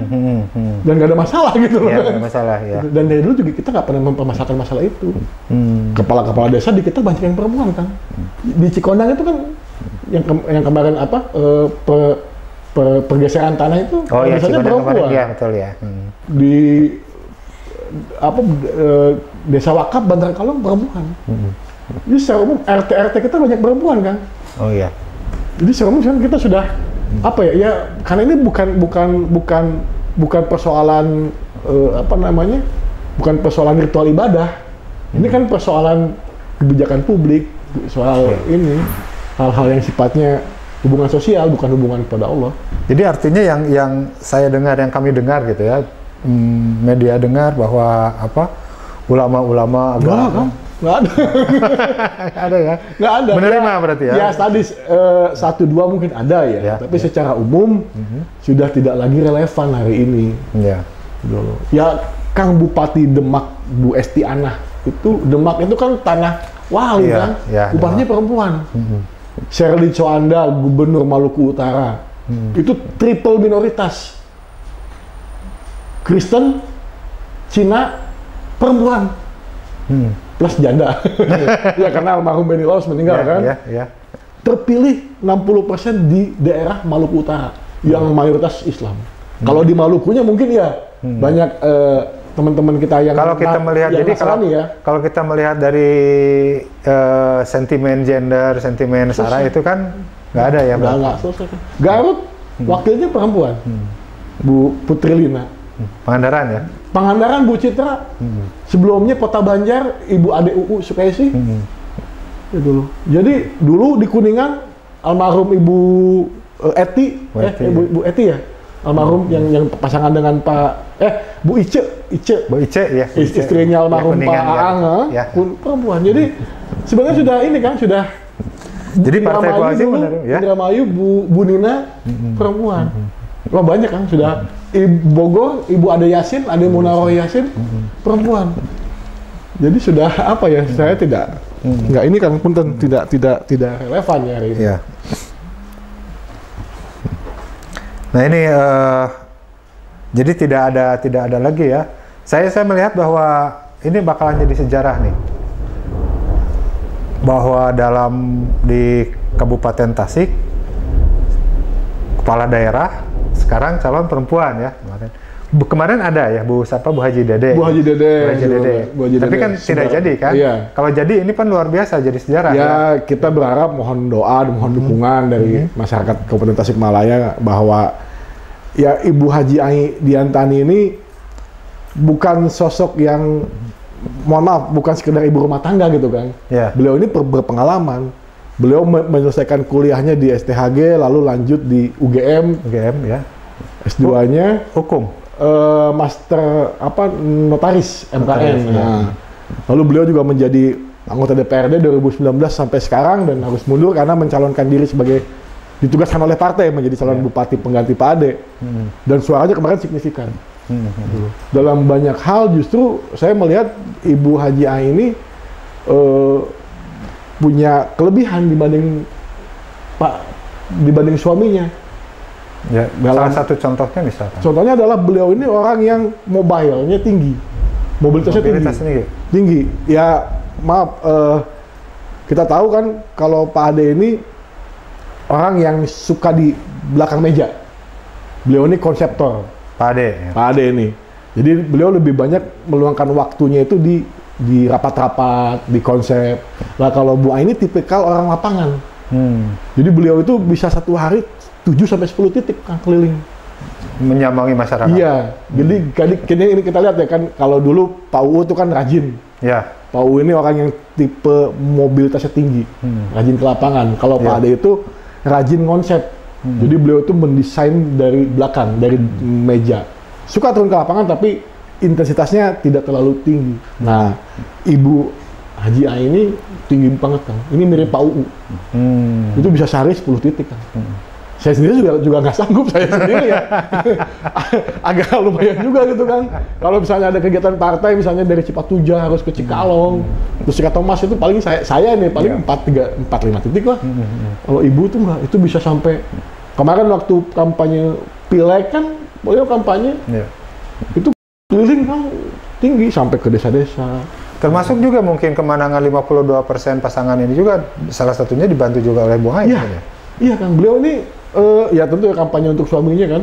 Dan nggak ada masalah gitu loh. Iya, nggak ada masalah ya. Dan dari dulu juga kita nggak pernah mempermasalahkan masalah itu. Kepala-kepala desa di kita banyak yang perempuan kan. Di Cikondang itu kan yang kemarin pergeseran tanah itu biasanya perempuan. Iya, betul ya. Di desa Wakap Bantar Kalong perempuan. Jadi secara umum RT kita banyak perempuan kan. Oh iya. Jadi secara umum kita sudah ya karena ini bukan bukan persoalan bukan persoalan ritual ibadah. Ini kan persoalan kebijakan publik, soal ini hal-hal yang sifatnya hubungan sosial, bukan hubungan kepada Allah. Jadi artinya yang saya dengar, yang kami dengar gitu ya, media dengar bahwa ulama-ulama agama nggak ada. Nggak ada ya? Nggak ada. Menerima berarti ya? Ya tadi 1-2 mungkin ada ya, tapi secara umum sudah tidak lagi relevan hari ini. Ya. Ya Kang Bupati Demak, Bu Esti Anah, itu Demak itu kan tanah wali kan, bupatinya perempuan. Shirley Coanda, Gubernur Maluku Utara, itu triple minoritas. Kristen, Cina, perempuan. Plus janda. Ya karena almarhum Benny Laus meninggal kan. Terpilih 60% di daerah Maluku Utara yang mayoritas Islam. Kalau di Malukunya mungkin ya banyak teman-teman kita yang kalau kita melihat kalau kita melihat dari sentimen gender, sentimen sara itu kan nggak ada ya, nggak selesai. Garut wakilnya perempuan, Bu Putri Lina. Pangandaran ya? Pangandaran Bu Citra. Sebelumnya Kota Banjar Ibu Ade UU Sukaisi. Ya dulu. Jadi dulu di Kuningan almarhum Ibu Eti, Bu Eti ya. Almarhum yang pasangan dengan Bu Ice ya. Istrinya almarhum Pak Aang, perempuan. Jadi sebenarnya sudah ini kan sudah. Jadi partai koalisi Indramayu Bu Nina perempuan. Wah banyak kan sudah. Bogor Ibu Ade Yasin, Ade Munaroh Yasin perempuan. Jadi sudah saya tidak nggak ini kan punten tidak relevan ya hari ini. Ya. Nah ini jadi tidak ada lagi ya. Saya melihat bahwa ini bakalan jadi sejarah nih. Bahwa di Kabupaten Tasik kepala daerah sekarang calon perempuan ya. Kemarin ada ya Bu Haji Dede. Bu Haji Dede. Tapi kan tidak jadi kan? Iya. Kalau jadi ini kan luar biasa jadi sejarah. Ya kita berharap mohon doa, mohon dukungan dari masyarakat Kabupaten Tasikmalaya bahwa ya Ibu Haji Ai Diantani ini bukan sosok yang bukan sekedar ibu rumah tangga gitu kan. Yeah. Beliau ini berpengalaman. Beliau menyelesaikan kuliahnya di STHG lalu lanjut di UGM ya. S2-nya hukum. Master notaris MKN. Nah, lalu beliau juga menjadi anggota DPRD 2019 sampai sekarang dan harus mundur karena mencalonkan diri sebagai ditugaskan oleh partai menjadi calon bupati pengganti Pak Ade. Dan suaranya kemarin signifikan. Dalam banyak hal justru saya melihat Ibu Haji Ai ini punya kelebihan dibanding suaminya. Ya, salah satu contohnya misalkan. Contohnya adalah beliau ini orang yang mobile-nya tinggi. Mobilitasnya tinggi. Ya, maaf, kita tahu kan kalau Pak Ade ini orang yang suka di belakang meja. Beliau ini konseptor. Pak Ade ini. Jadi beliau lebih banyak meluangkan waktunya itu di rapat-rapat, di konsep. Nah kalau Bu Ai ini tipikal orang lapangan. Jadi beliau itu bisa satu hari 7-10 titik keliling. Menyambangi masyarakat. Iya. Jadi ini kita lihat ya kan, kalau dulu Pak UU itu kan rajin. Ya. Pak UU ini orang yang tipe mobilitasnya tinggi, rajin ke lapangan. Kalau Pak Ade itu rajin konsep. Jadi beliau itu mendesain dari belakang, dari meja. Suka turun ke lapangan tapi intensitasnya tidak terlalu tinggi. Nah, Ibu Haji Ai ini tinggi banget kan. Ini mirip Pak UU. Itu bisa sehari 10 titik kan. Saya sendiri juga nggak sanggup, saya sendiri ya. Agak lumayan juga gitu kan. Kalau misalnya ada kegiatan partai, misalnya dari Cipatujah harus ke Cikalong, terus Cika Thomas itu paling saya nih paling 4-5 titik lah. Kalau ibu tuh nggak, itu bisa sampai kemarin waktu kampanye Pileg kan, beliau kampanye itu keliling kan tinggi sampai ke desa-desa. Termasuk juga mungkin kemenangan 52% pasangan ini juga salah satunya dibantu juga oleh Bu Ai. Iya kan, beliau ini ya tentu ya kampanye untuk suaminya kan.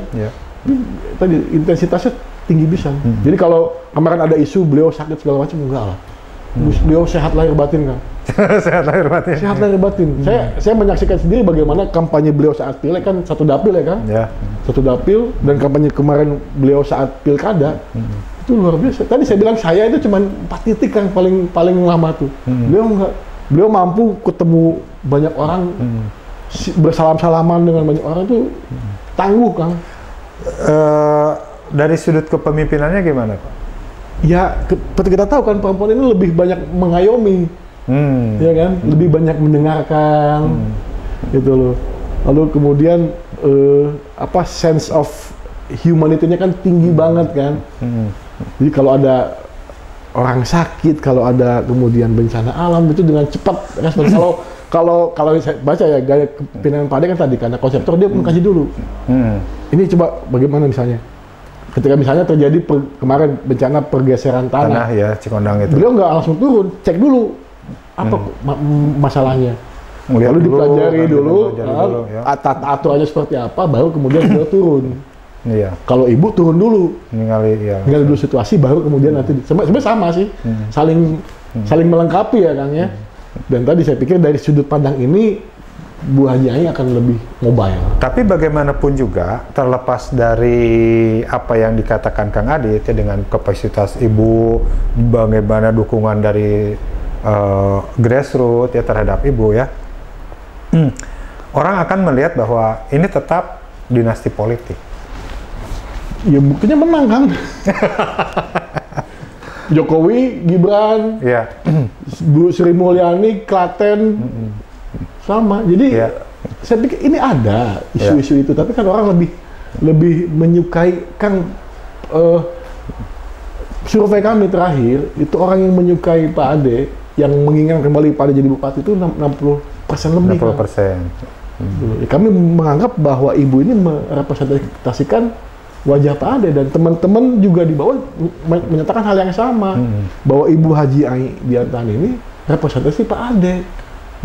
Tadi intensitasnya tinggi bisa. Jadi kalau kemarin ada isu beliau sakit segala macam, enggak lah. Beliau sehat lahir batin kan. Sehat lahir batin. Sehat lahir batin. Saya menyaksikan sendiri bagaimana kampanye beliau saat pileg, kan satu dapil ya kan? Ya. Satu dapil, dan kampanye kemarin beliau saat pilkada itu luar biasa. Tadi saya bilang saya itu cuma 4 titik yang paling lama tuh. Beliau enggak. Beliau mampu ketemu banyak orang, bersalam-salaman dengan banyak orang tuh tangguh, Kang. Dari sudut kepemimpinannya gimana, Pak? Ya, seperti kita tahu kan perempuan ini lebih banyak mengayomi, ya kan, lebih banyak mendengarkan, gitu loh. Lalu kemudian sense of humanity-nya kan tinggi banget kan. Jadi kalau ada orang sakit, kalau ada kemudian bencana alam itu dengan cepat respon. Kalau saya baca ya gaya kepemimpinan Pak Ade kan tadi, karena konseptor dia mengkaji dulu. Ini coba bagaimana misalnya? Ketika misalnya terjadi kemarin bencana pergeseran tanah ya, Cikondang itu. Beliau nggak langsung turun, cek dulu apa masalahnya. Lalu dipelajari dulu, ya. Aturannya seperti apa, baru kemudian beliau turun. Iya. Kalau ibu turun dulu, tinggal dulu situasi, baru kemudian nanti sebenarnya sama sih, saling melengkapi ya Kang ya. Dan tadi saya pikir dari sudut pandang ini Bu Haji Ai akan lebih mobile. Tapi bagaimanapun juga, terlepas dari apa yang dikatakan Kang Adit ya, dengan kapasitas ibu, bagaimana dukungan dari grassroots ya terhadap ibu ya, orang akan melihat bahwa ini tetap dinasti politik. Ya buktinya menang kan. Jokowi, Gibran, ya. Bu Sri Mulyani, Klaten, sama. Jadi saya pikir ini ada isu-isu itu, tapi kan orang lebih menyukai, Kang, survei kami terakhir itu orang yang menyukai Pak Ade, yang menginginkan kembali Pak Ade jadi bupati itu 60% lebih. 60%. Kami menganggap bahwa ibu ini merepresentasikan wajah Pak Ade, dan teman-teman juga di bawah menyatakan hal yang sama, bahwa Ibu Haji Ai Biantani ini representasi Pak Ade.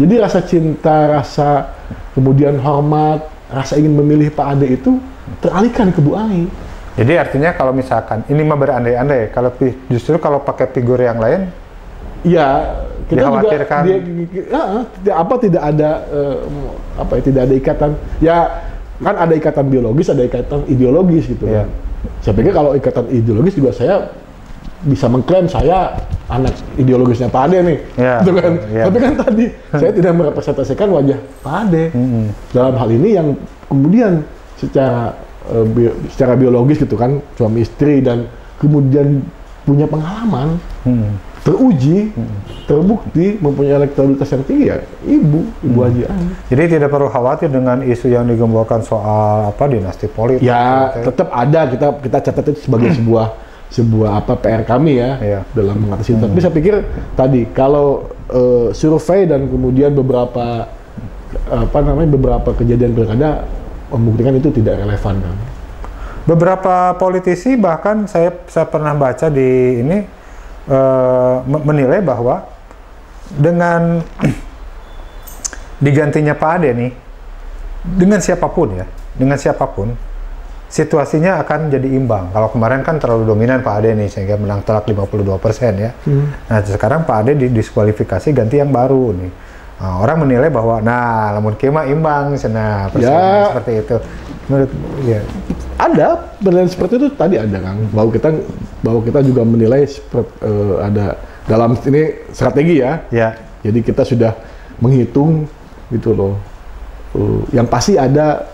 Jadi rasa cinta, rasa kemudian hormat, rasa ingin memilih Pak Ade itu teralihkan ke Bu Ai. Jadi artinya kalau misalkan ini mah berandai-andai, kalau justru kalau pakai figur yang lain, ya kita juga tidak ada ikatan. Ya kan ada ikatan biologis, ada ikatan ideologis gitu. Yeah. Saya pikir kalau ikatan ideologis juga saya bisa mengklaim saya anak ideologisnya Pak Ade nih, gitu kan. Tapi kan tadi saya tidak merepresentasikan wajah Pak Ade dalam hal ini yang kemudian secara biologis gitu kan, suami istri dan kemudian punya pengalaman, teruji, terbukti mempunyai elektabilitas yang tinggi ya Ibu Haji Ai. Jadi tidak perlu khawatir dengan isu yang digemborkan soal dinasti politik. Ya tetap ada, kita catat itu sebagai sebuah PR kami ya dalam mengatasi itu. Tapi saya pikir tadi kalau survei dan kemudian beberapa kejadian pilkada membuktikan itu tidak relevan kan. Beberapa politisi bahkan saya pernah baca di ini menilai bahwa dengan digantinya Pak Ade nih, dengan siapapun situasinya akan jadi imbang. Kalau kemarin kan terlalu dominan Pak Ade nih sehingga menang telak 52% ya. Nah sekarang Pak Ade didiskualifikasi, ganti yang baru nih. Nah, orang menilai bahwa lamun kieu mah imbang cenah seperti itu. Menurut ada penilaian seperti itu tadi ada Kang, bahwa kita juga menilai ada dalam ini strategi ya. Jadi kita sudah menghitung gitu loh. Yang pasti ada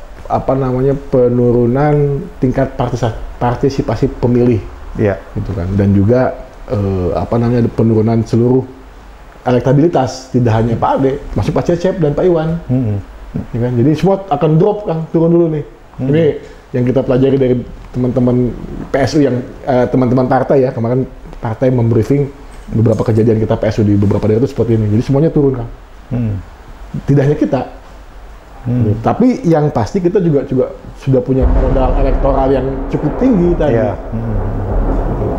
penurunan tingkat partisipasi pemilih, gitu kan. Dan juga penurunan seluruh elektabilitas, tidak hanya Pak Ade, masuk Pak Cecep dan Pak Iwan. Ya kan? Jadi semua akan drop Kang, turun dulu nih. Ini yang kita pelajari dari teman-teman PSU yang teman-teman partai ya, kemarin partai membriefing beberapa kejadian kita PSU di beberapa daerah itu seperti ini. Jadi semuanya turun Kang. Tidak hanya kita, tapi yang pasti kita juga sudah punya modal elektoral yang cukup tinggi tadi.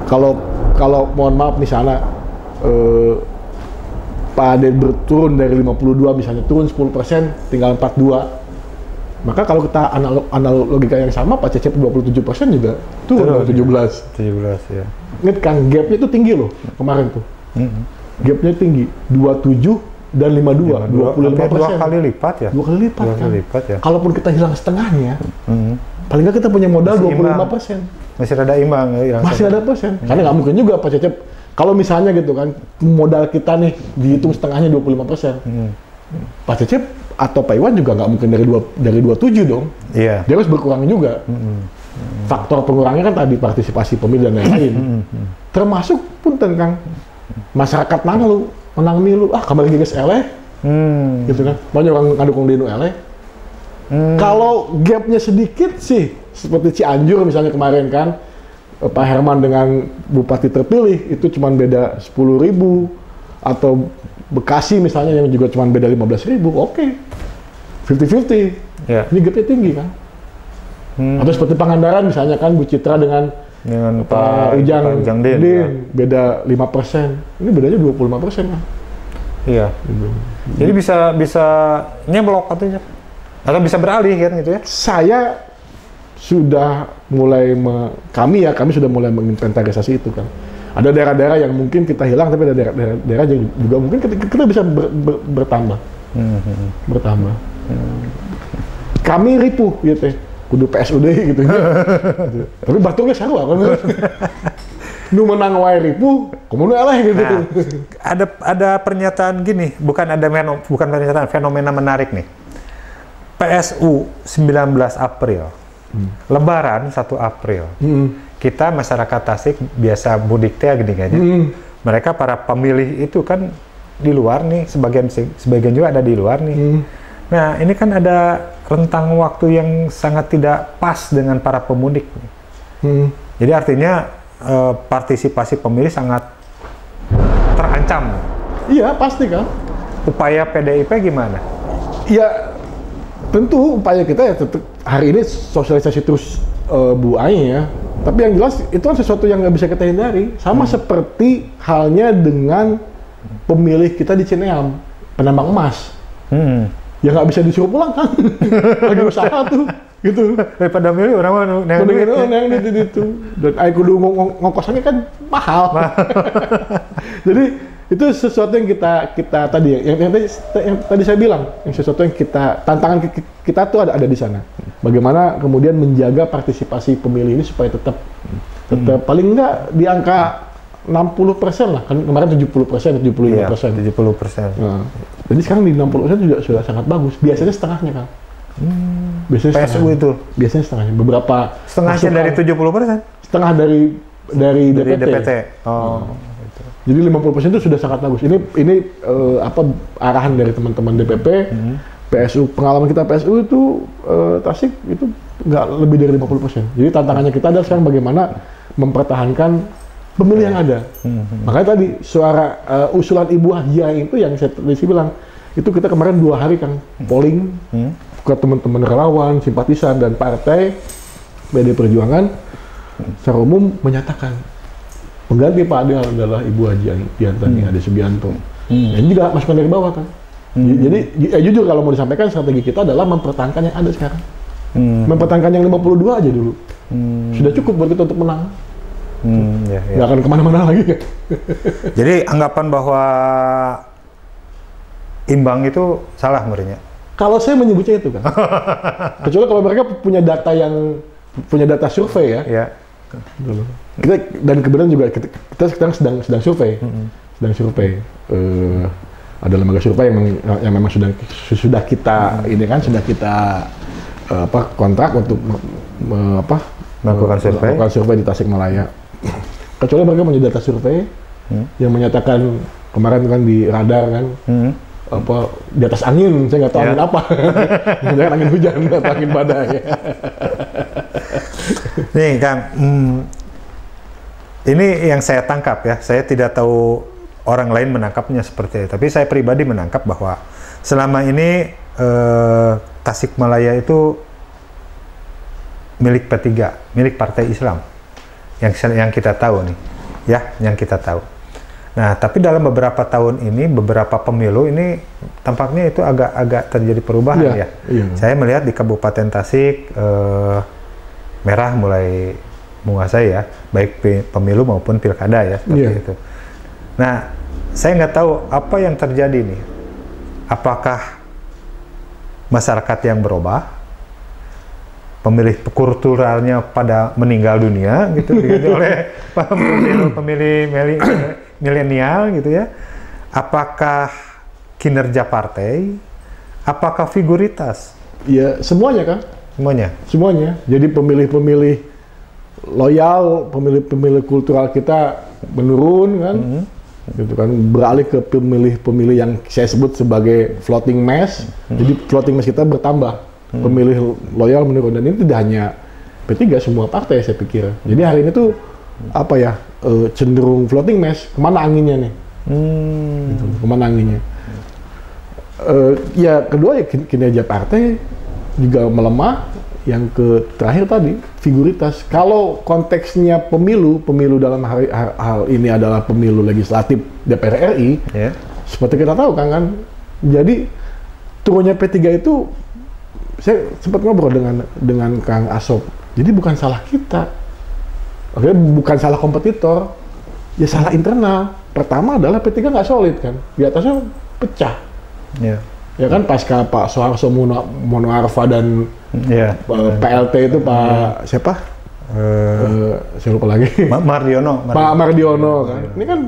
Kalau mohon maaf misalnya Pak Ade berturun dari 52 misalnya turun 10%, tinggal 42. Maka kalau kita analog logika yang sama, Pak Cecep 27% juga turun 17 ya. Ingat Kang, gapnya itu tinggi loh kemarin tuh. Gapnya tinggi, 27 dan 52, 25%. Dua kali lipat ya? Dua kali lipat, kan? Lipat ya? Kalaupun kita hilang setengahnya, paling nggak kita punya modal 25%. Masih ada imbang ya? Masih ada persen. Karena nggak mungkin juga Pak Cecep, kalau misalnya gitu kan, modal kita nih dihitung setengahnya 25%. Pak Cecep atau Pak Iwan juga nggak mungkin dari 27 dong. Iya. Dia harus berkurang juga. Faktor pengurangnya kan tadi partisipasi pemilih dan lain-lain. Termasuk pun tentang masyarakat menang milu, kamar geges eleh, gitu kan. Banyak orang ngadukung di eleh. Kalau gapnya sedikit sih, seperti Cianjur misalnya kemarin kan, Pak Herman dengan bupati terpilih itu cuma beda 10.000, atau Bekasi misalnya yang juga cuma beda 15.000, oke. 50-50. Yeah. Ini gapnya tinggi kan. Atau seperti Pangandaran misalnya kan, Bu Citra dengan Pak Ujang Din, beda 5%. Ini bedanya 25% kan. Iya. Jadi bisa nyeblok katanya. Atau bisa beralih kan gitu ya? Saya sudah mulai, kami sudah mulai menginventarisasi itu kan. Ada daerah-daerah yang mungkin kita hilang, tapi ada daerah yang juga mungkin kita bisa bertambah. Bertambah. Kami ripuh gitu, kudu PSUD gitu. Tapi baturnya sarua kan. Nu menang wae ripuh, komodo eleh gitu. Nah, ada pernyataan gini, bukan pernyataan, fenomena menarik nih. PSU 19 April, Lebaran 1 April. Kita masyarakat Tasik biasa mudik teh gini kayaknya. Mereka para pemilih itu kan di luar nih, sebagian juga ada di luar nih. Nah, ini kan ada rentang waktu yang sangat tidak pas dengan para pemudik. Jadi artinya partisipasi pemilih sangat terancam. Iya, pasti kan. Upaya PDIP gimana? Ya, tentu upaya kita ya tetap hari ini sosialisasi terus Bu Ai ya. Tapi yang jelas itu kan sesuatu yang nggak bisa kita hindari. Sama seperti halnya dengan pemilih kita di Cineam, penambang emas. Ya nggak bisa disuruh pulang kan. Lagi usaha tuh, gitu. Daripada milih orang mana yang itu. Dan aku kudu ngongkosnya kan mahal. Jadi itu sesuatu yang kita tadi yang tadi saya bilang, yang sesuatu yang tantangan kita tuh ada di sana. Bagaimana kemudian menjaga partisipasi pemilih ini supaya tetap paling enggak di angka 60% lah, kan kemarin 70%, 75%. Iya, 70%. Nah, jadi sekarang di 60% sudah sangat bagus. Biasanya setengahnya kan. Biasanya PSU itu? Biasanya setengahnya. Beberapa setengahnya dari 70%? Setengah dari DPT. Oh. Jadi 50% itu sudah sangat bagus. Ini arahan dari teman-teman DPP, PSU, pengalaman kita PSU itu Tasik itu nggak lebih dari 50%. Jadi tantangannya kita adalah sekarang bagaimana mempertahankan pemilih yang ada. Makanya tadi suara usulan Ibu Hajia itu yang saya bilang, itu kita kemarin 2 hari kan polling ke teman-teman relawan, simpatisan dan partai PD Perjuangan secara umum menyatakan pengganti Pak Ade adalah Ibu Haji Diantani Ade Subianto. Ini juga masukan dari bawah kan. Jadi jujur kalau mau disampaikan, strategi kita adalah mempertahankan yang ada sekarang. Mempertahankan yang 52 aja dulu. Sudah cukup buat kita untuk menang. Nggak akan kemana-mana lagi kan. Jadi anggapan bahwa imbang itu salah menurutnya? Kalau saya menyebutnya itu kan. Kecuali kalau mereka punya data survei ya. Dan kebetulan juga kita sekarang sedang survei. Ada lembaga survei yang memang sudah kita sudah kita kontrak untuk melakukan survei di Tasikmalaya. Kecuali mereka punya data survei yang menyatakan kemarin kan di radar kan di atas angin, saya nggak tahu angin apa. Jangan angin hujan atau angin badai. Nih Kang, ini yang saya tangkap ya. Saya tidak tahu orang lain menangkapnya seperti itu, tapi saya pribadi menangkap bahwa selama ini Tasikmalaya itu milik P3, milik Partai Islam, yang kita tahu nih, ya, yang kita tahu. Nah, tapi dalam beberapa tahun ini, beberapa pemilu ini tampaknya itu agak terjadi perubahan ya. Saya melihat di Kabupaten Tasik merah mulai menguasai ya, baik pemilu maupun pilkada ya seperti itu. Nah, saya nggak tahu apa yang terjadi nih. apakah masyarakat yang berubah, pemilih kulturalnya pada meninggal dunia gitu diganti oleh pemilih milenial gitu ya, apakah kinerja partai, apakah figuritas? Ya semuanya kan, semuanya. Jadi pemilih-pemilih loyal, pemilih-pemilih kultural kita menurun kan, gitu kan, beralih ke pemilih-pemilih yang saya sebut sebagai floating mass. Jadi floating mass kita bertambah. Pemilih loyal menurun, dan ini tidak hanya P3, semua partai saya pikir. Jadi hari ini tuh apa ya, cenderung floating mass. Kemana anginnya nih? Gitu, kemana anginnya? Ya kedua ya kinerja partai juga melemah. Yang terakhir tadi figuritas. Kalau konteksnya pemilu dalam hal ini adalah pemilu legislatif DPR RI, seperti kita tahu kan. Jadi turunnya P3 itu, saya sempat ngobrol dengan Kang Asop. Jadi bukan salah kita, oke, bukan salah kompetitor, ya salah internal. Pertama adalah P3 nggak solid kan, di atasnya pecah. Ya kan, pasca Pak Soeharto Mono Arfa dan PLT itu Pak siapa? Saya lupa lagi. Pak Mardiono kan. Ini kan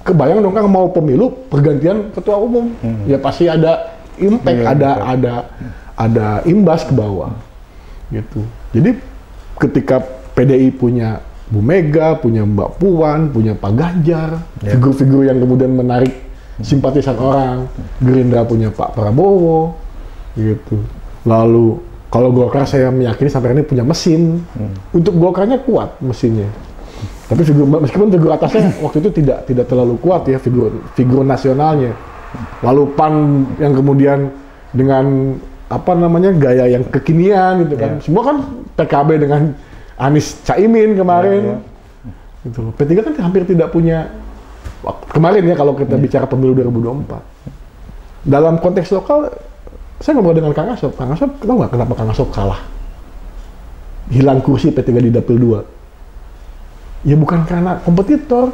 kebayang dong kan, mau pemilu pergantian ketua umum, ya pasti ada impact, ada imbas ke bawah, gitu. Jadi ketika PDI punya Bu Mega, punya Mbak Puan, punya Pak Ganjar, figur-figur yang kemudian menarik simpatisan orang, Gerindra punya Pak Prabowo, gitu. Lalu kalau Golkar saya meyakini sampai ini punya mesin, untuk Golkarnya kuat mesinnya. Tapi meskipun figur atasnya waktu itu tidak terlalu kuat ya, figur nasionalnya. Lalu PAN yang kemudian dengan apa namanya, gaya yang kekinian gitu kan. Semua kan PKB dengan Anies Caimin kemarin. Gitu. P3 kan hampir tidak punya kemarin ya, kalau kita bicara pemilu 2024. Dalam konteks lokal, saya ngobrol dengan Kang Asop. Kang Asop, tahu nggak kenapa Kang Asop kalah? Hilang kursi P3 di Dapil 2. Ya bukan karena kompetitor.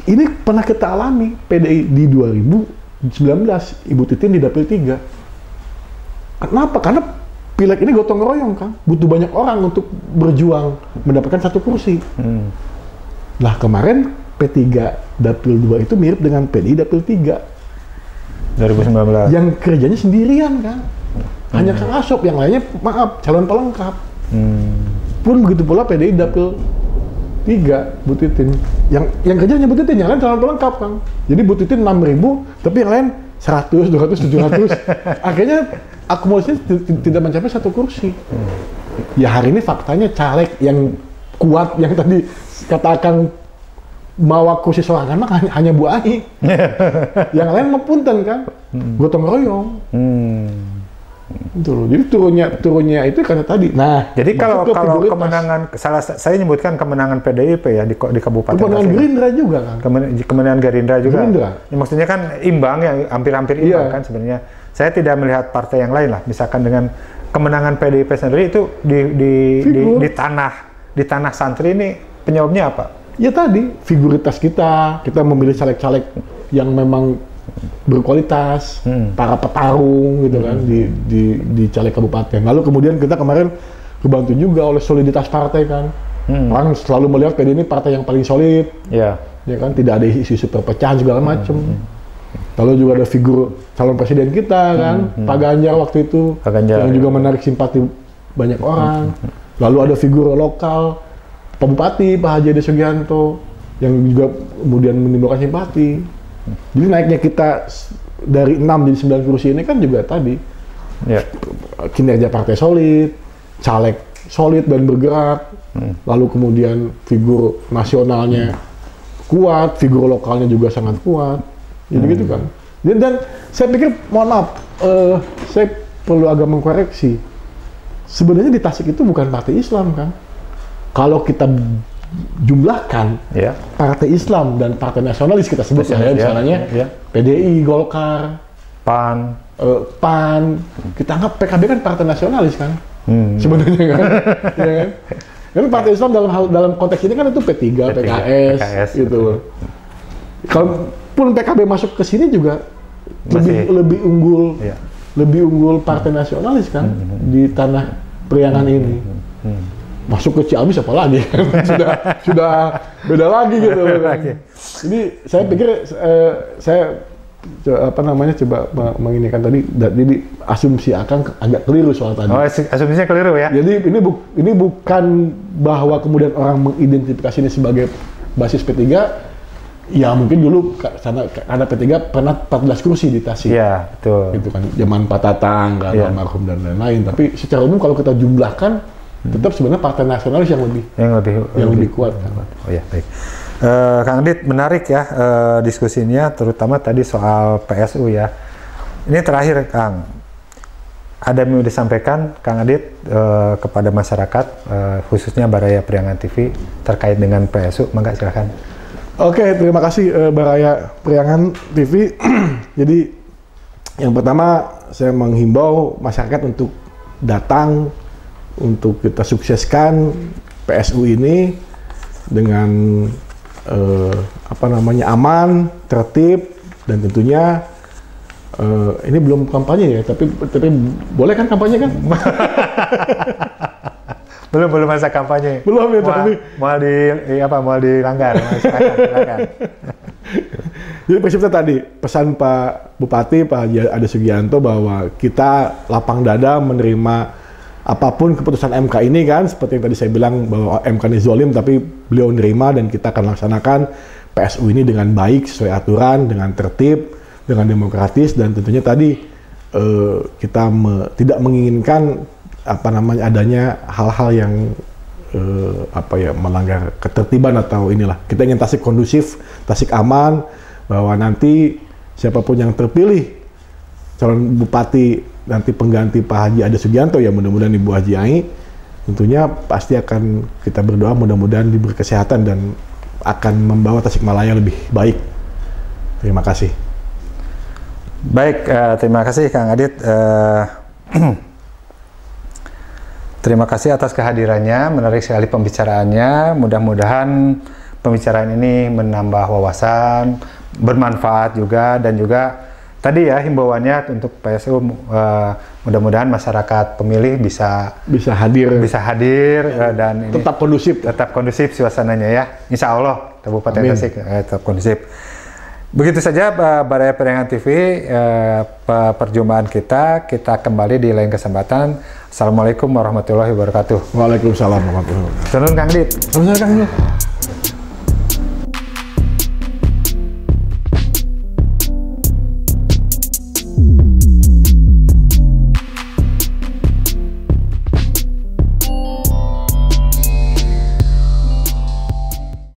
Ini pernah kita alami PDI di 2019, Ibu Titin di Dapil 3. Kenapa? Karena pileg ini gotong royong kan, butuh banyak orang untuk berjuang mendapatkan satu kursi. Lah kemarin P3 Dapil 2 itu mirip dengan PDI Dapil 3 2019. Yang kerjanya sendirian kan, hanya Kang Asop, yang lainnya maaf calon pelengkap. Pun begitu pula PDI Dapil 3 Bu Titin, yang kerjanya Bu Titin, yang lain calon pelengkap kan. Jadi Bu Titin 6.000, tapi yang lain 100, 200, 700. Akhirnya akumulasinya tidak mencapai satu kursi. Ya hari ini faktanya caleg yang kuat, yang tadi katakan bawa kursi sorangan mah hanya Bu Ani. Yang lain punten kan, gotong royong. Itu loh. Jadi turunnya itu karena tadi. Nah, jadi kalau kemenangan, saya nyebutkan kemenangan PDIP ya di Kabupaten. Kemenangan Gerindra juga kan. Kemenangan Gerindra juga. Ya, maksudnya kan imbang ya, hampir-hampir imbang kan sebenarnya. Saya tidak melihat partai yang lain lah. Misalkan dengan kemenangan PDIP sendiri itu di tanah santri ini penyebabnya apa? Ya tadi figuritas kita memilih caleg-caleg yang memang berkualitas, para petarung gitu kan di caleg kabupaten. Lalu kemudian kita kemarin kebantu juga oleh soliditas partai kan. Orang selalu melihat PD ini partai yang paling solid, ya kan, tidak ada isu-isu perpecahan segala macam. Lalu juga ada figur calon presiden kita kan, Pak Ganjar waktu itu, yang juga menarik simpati banyak orang. Lalu ada figur lokal, Pak Bupati, Pak Haji Ade Sugianto, yang juga kemudian menimbulkan simpati. Jadi naiknya kita dari 6 jadi 9 kursi ini kan juga tadi kinerja partai solid, caleg solid dan bergerak, lalu kemudian figur nasionalnya kuat, figur lokalnya juga sangat kuat, jadi gitu kan. Dan saya pikir, mohon maaf, saya perlu agak mengkoreksi. Sebenarnya di Tasik itu bukan partai Islam kan. Kalau kita jumlahkan partai Islam dan partai nasionalis kita sebut misalnya PDI, Golkar, PAN, kita anggap PKB kan partai nasionalis kan, sebenarnya kan, ya kan? Karena partai Islam dalam konteks ini kan itu P3, PKS gitu loh. Kalaupun PKB masuk ke sini juga lebih unggul, lebih unggul partai nasionalis kan di tanah Priangan ini. Masuk ke Ciamis apalagi sudah beda lagi gitu kan. Jadi saya pikir coba menginikan tadi, jadi asumsi akan agak keliru soal tadi. Oh, asumsinya keliru ya. Jadi ini bukan bahwa kemudian orang mengidentifikasi ini sebagai basis P3. Ya mungkin dulu karena P3 pernah 14 kursi di Tasik. Iya, betul. Gitu kan, zaman Pak Tatang, almarhum dan lain-lain. Tapi secara umum kalau kita jumlahkan, tetap sebenarnya partai nasionalis yang lebih kuat. Oh ya, baik. Kang Adit, menarik ya diskusinya, terutama tadi soal PSU ya. Ini terakhir, Kang. Ada yang mau disampaikan, Kang Adit, kepada masyarakat, khususnya Baraya Priangan TV, terkait dengan PSU, mangga silakan. Oke, terima kasih Baraya Priangan TV. Jadi, yang pertama, saya menghimbau masyarakat untuk datang, untuk kita sukseskan PSU ini dengan aman, tertib, dan tentunya ini belum kampanye ya, tapi boleh kan kampanye kan? belum masa kampanye. Belum ya, tapi mau dilanggar, silakan. Jadi prinsipnya tadi pesan Pak Bupati, Pak Haji Ade Sugianto, bahwa kita lapang dada menerima apapun keputusan MK ini kan, seperti yang tadi saya bilang bahwa MK ini zolim, tapi beliau nerima dan kita akan laksanakan PSU ini dengan baik, sesuai aturan, dengan tertib, dengan demokratis, dan tentunya tadi kita tidak menginginkan adanya hal-hal yang melanggar ketertiban atau inilah. Kita ingin Tasik kondusif, Tasik aman, bahwa nanti siapapun yang terpilih calon bupati nanti pengganti Pak Haji Ade Sugianto, ya mudah-mudahan Ibu Haji Ai, tentunya pasti akan kita berdoa mudah-mudahan diberi kesehatan dan akan membawa Tasikmalaya lebih baik. Terima kasih. Baik, terima kasih Kang Adit. Terima kasih atas kehadirannya, menarik sekali pembicaraannya. Mudah-mudahan pembicaraan ini menambah wawasan, bermanfaat juga, dan juga tadi ya himbauannya untuk PSU, mudah-mudahan masyarakat pemilih bisa hadir dan ini tetap kondusif suasananya ya. Insya Allah Kabupaten Tasik tetap kondusif. Begitu saja Baraya Priangan TV, perjumpaan kita kembali di lain kesempatan. Assalamualaikum warahmatullahi wabarakatuh. Waalaikumsalam warahmatullahi wabarakatuh. Turun Kang Dit. Turun Kang Dit.